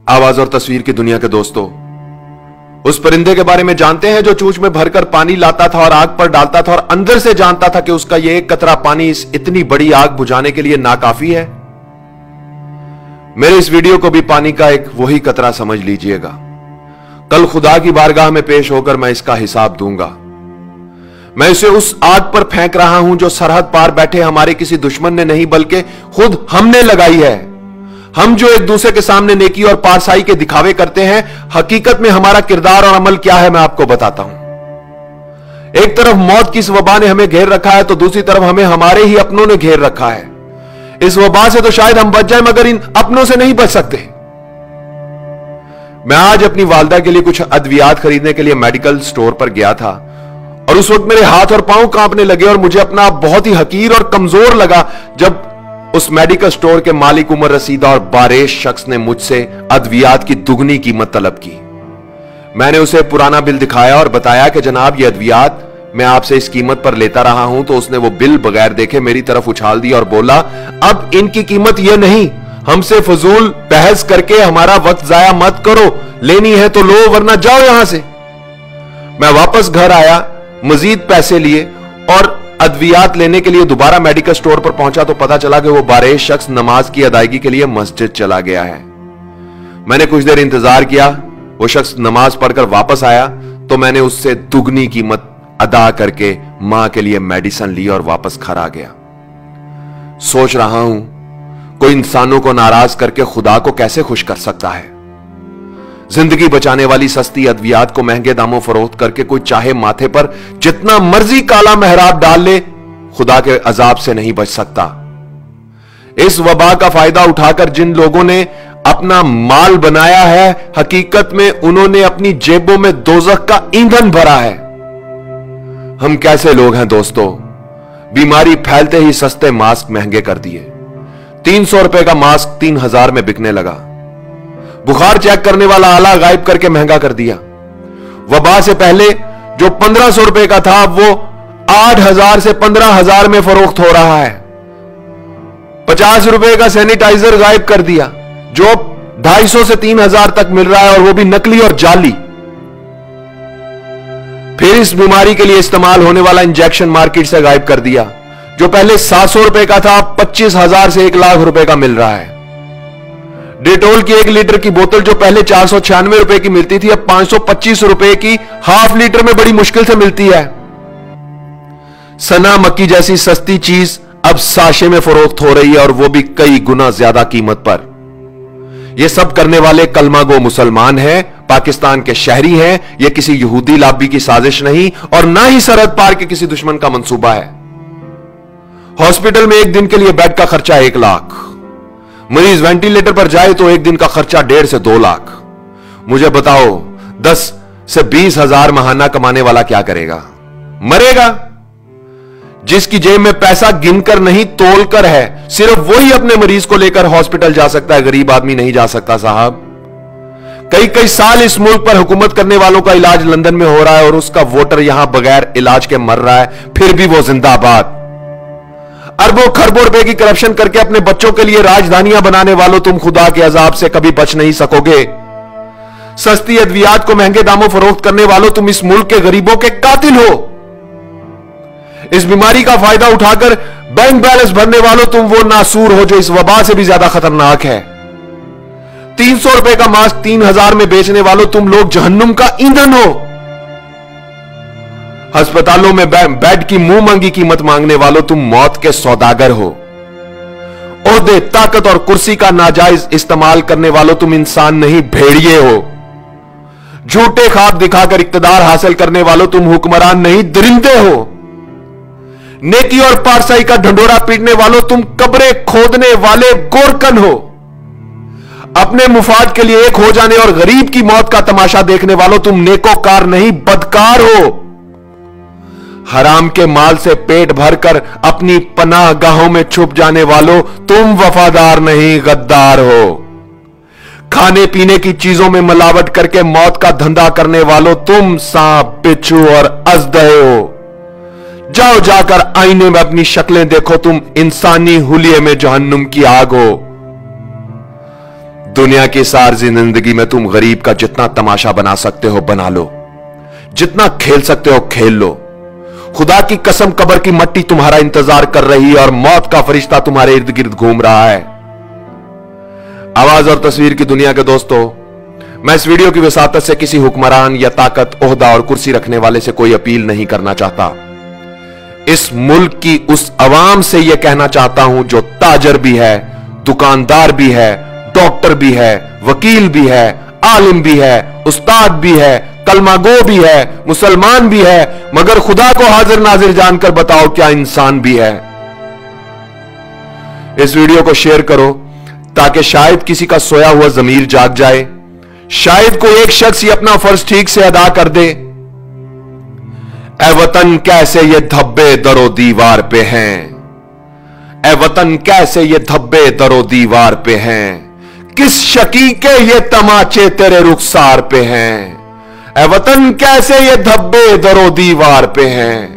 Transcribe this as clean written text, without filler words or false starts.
आवाज और तस्वीर की दुनिया के दोस्तों, उस परिंदे के बारे में जानते हैं जो चूंच में भरकर पानी लाता था और आग पर डालता था और अंदर से जानता था कि उसका यह एक कतरा पानी इस इतनी बड़ी आग बुझाने के लिए नाकाफी है। मेरे इस वीडियो को भी पानी का एक वही कतरा समझ लीजिएगा। कल खुदा की बारगाह में पेश होकर मैं इसका हिसाब दूंगा। मैं इसे उस आग पर फेंक रहा हूं जो सरहद पार बैठे हमारे किसी दुश्मन ने नहीं बल्कि खुद हमने लगाई है। हम जो एक दूसरे के सामने नेकी और पारसाई के दिखावे करते हैं, हकीकत में हमारा किरदार और अमल क्या है मैं आपको बताता हूं। एक तरफ मौत की इस वबा ने हमें घेर रखा है तो दूसरी तरफ हमें हमारे ही अपनों ने घेर रखा है। इस वबा से तो शायद हम बच जाएं मगर इन अपनों से नहीं बच सकते। मैं आज अपनी वालदा के लिए कुछ अद्वियात खरीदने के लिए मेडिकल स्टोर पर गया था और उस वक्त मेरे हाथ और पांव कांपने लगे और मुझे अपना बहुत ही हकीर और कमजोर लगा जब उस मेडिकल स्टोर के मालिक उमर रसीदा और बारेश शख्स ने मुझसे अद्वियात की दुगनी कीमत तलब की। मैंने उसे पुराना बिल दिखाया और बताया कि जनाब ये अद्वियात मैं आपसे इस कीमत पर लेता रहा हूं। तो उसने वो बिल बगैर देखे मेरी तरफ उछाल दिया और बोला, अब इनकी कीमत यह नहीं, हमसे फजूल बहस करके हमारा वक्त जाया मत करो, लेनी है तो लो वरना जाओ यहां से। मैं वापस घर आया, मजीद पैसे लिए और अद्वियात लेने के लिए दोबारा मेडिकल स्टोर पर पहुंचा तो पता चला कि वो बारेश शख्स नमाज की अदायगी के लिए मस्जिद चला गया है। मैंने कुछ देर इंतजार किया, वो शख्स नमाज पढ़कर वापस आया तो मैंने उससे दुगनी कीमत अदा करके मां के लिए मेडिसिन ली और वापस घर आ गया। सोच रहा हूं कोई इंसानों को नाराज करके खुदा को कैसे खुश कर सकता है। जिंदगी बचाने वाली सस्ती अद्वियात को महंगे दामों फरोख्त करके कोई चाहे माथे पर जितना मर्जी काला मेहराब डाल ले, खुदा के अजाब से नहीं बच सकता। इस वबा का फायदा उठाकर जिन लोगों ने अपना माल बनाया है, हकीकत में उन्होंने अपनी जेबों में दोजख का ईंधन भरा है। हम कैसे लोग हैं दोस्तों, बीमारी फैलते ही सस्ते मास्क महंगे कर दिए। 300 रुपए का मास्क 3000 में बिकने लगा। बुखार चेक करने वाला आला गायब करके महंगा कर दिया। वबा से पहले जो 1500 रुपए का था वो 8000 से 15000 में फरोख्त हो रहा है। 50 रुपए का सैनिटाइजर गायब कर दिया जो 250 से 3000 तक मिल रहा है और वो भी नकली और जाली। फिर इस बीमारी के लिए इस्तेमाल होने वाला इंजेक्शन मार्केट से गायब कर दिया जो पहले 700 रुपए का था, 25,000 से 1 लाख रुपए का मिल रहा है। डेटोल की 1 लीटर की बोतल जो पहले 496 रुपए की मिलती थी अब 525 रुपए की हाफ लीटर में बड़ी मुश्किल से मिलती है। सना मक्की जैसी सस्ती चीज अब साशे में फरोख्त हो रही है और वो भी कई गुना ज्यादा कीमत पर। ये सब करने वाले कलमा गो मुसलमान हैं, पाकिस्तान के शहरी हैं। यह किसी यहूदी लाबी की साजिश नहीं और ना ही सरहद पार के किसी दुश्मन का मंसूबा है। हॉस्पिटल में एक दिन के लिए बेड का खर्चा 1 लाख, मरीज वेंटिलेटर पर जाए तो एक दिन का खर्चा 1.5 से 2 लाख। मुझे बताओ 10 से 20 हजार महाना कमाने वाला क्या करेगा? मरेगा। जिसकी जेब में पैसा गिनकर नहीं तोलकर है, सिर्फ वही अपने मरीज को लेकर हॉस्पिटल जा सकता है, गरीब आदमी नहीं जा सकता साहब। कई कई साल इस मुल्क पर हुकूमत करने वालों का इलाज लंदन में हो रहा है और उसका वोटर यहां बगैर इलाज के मर रहा है, फिर भी वो जिंदाबाद। अरबों खरबों रुपए की करप्शन करके अपने बच्चों के लिए राजधानियां बनाने वालों, तुम खुदा के अजाब से कभी बच नहीं सकोगे। सस्ती अद्वियात को महंगे दामों फरोख्त करने वालों, तुम इस मुल्क के गरीबों के कातिल हो। इस बीमारी का फायदा उठाकर बैंक बैलेंस भरने वालों, तुम वो नासूर हो जो इस वबा से भी ज्यादा खतरनाक है। 300 रुपए का मास्क 3000 में बेचने वालों, तुम लोग जहन्नुम का ईंधन हो। अस्पतालों में बेड की मुंह मांगी कीमत मांगने वालों, तुम मौत के सौदागर हो। ओहदे, ताकत और कुर्सी का नाजायज इस्तेमाल करने वालों, तुम इंसान नहीं भेड़िए हो। झूठे ख्वाब दिखाकर इक्तदार हासिल करने वालों, तुम हुक्मरान नहीं दरिंदे हो। नेकी और पारसाई का ढंडोरा पीटने वालों, तुम कब्रें खोदने वाले गोरकन हो। अपने मुफाद के लिए एक हो जाने और गरीब की मौत का तमाशा देखने वालों, तुम नेकोकार नहीं बदकार हो। हराम के माल से पेट भरकर अपनी पनाह गाहों में छुप जाने वालों, तुम वफादार नहीं गद्दार हो। खाने पीने की चीजों में मिलावट करके मौत का धंधा करने वालों, तुम सांप, बिच्छू और अजदहे हो। जाओ जाकर आईने में अपनी शक्लें देखो, तुम इंसानी हुलिये में जहन्नुम की आग हो। दुनिया की सारी जिंदगी में तुम गरीब का जितना तमाशा बना सकते हो बना लो, जितना खेल सकते हो खेल लो। खुदा की कसम कब्र की मट्टी तुम्हारा इंतजार कर रही है और मौत का फरिश्ता तुम्हारे इर्द गिर्द घूम रहा है। आवाज और तस्वीर की दुनिया के दोस्तों, मैं इस वीडियो की वसातत से किसी हुक्मरान या ताकत, ओहदा और कुर्सी रखने वाले से कोई अपील नहीं करना चाहता। इस मुल्क की उस अवाम से यह कहना चाहता हूं जो ताजर भी है, दुकानदार भी है, डॉक्टर भी है, वकील भी है, आलिम भी है, उस्ताद भी है, कलमागो भी है, मुसलमान भी है, मगर खुदा को हाजिर नाजिर जानकर बताओ क्या इंसान भी है। इस वीडियो को शेयर करो ताकि शायद किसी का सोया हुआ जमीर जाग जाए, शायद कोई एक शख्स ही अपना फर्ज ठीक से अदा कर दे। ए वतन कैसे ये धब्बे दरो दीवार पे हैं, ए वतन कैसे ये धब्बे दरो दीवार पे हैं, किस शकी के ये तमाचे तेरे रुखसार पे हैं। ए वतन कैसे ये धब्बे दरो दीवार पे हैं।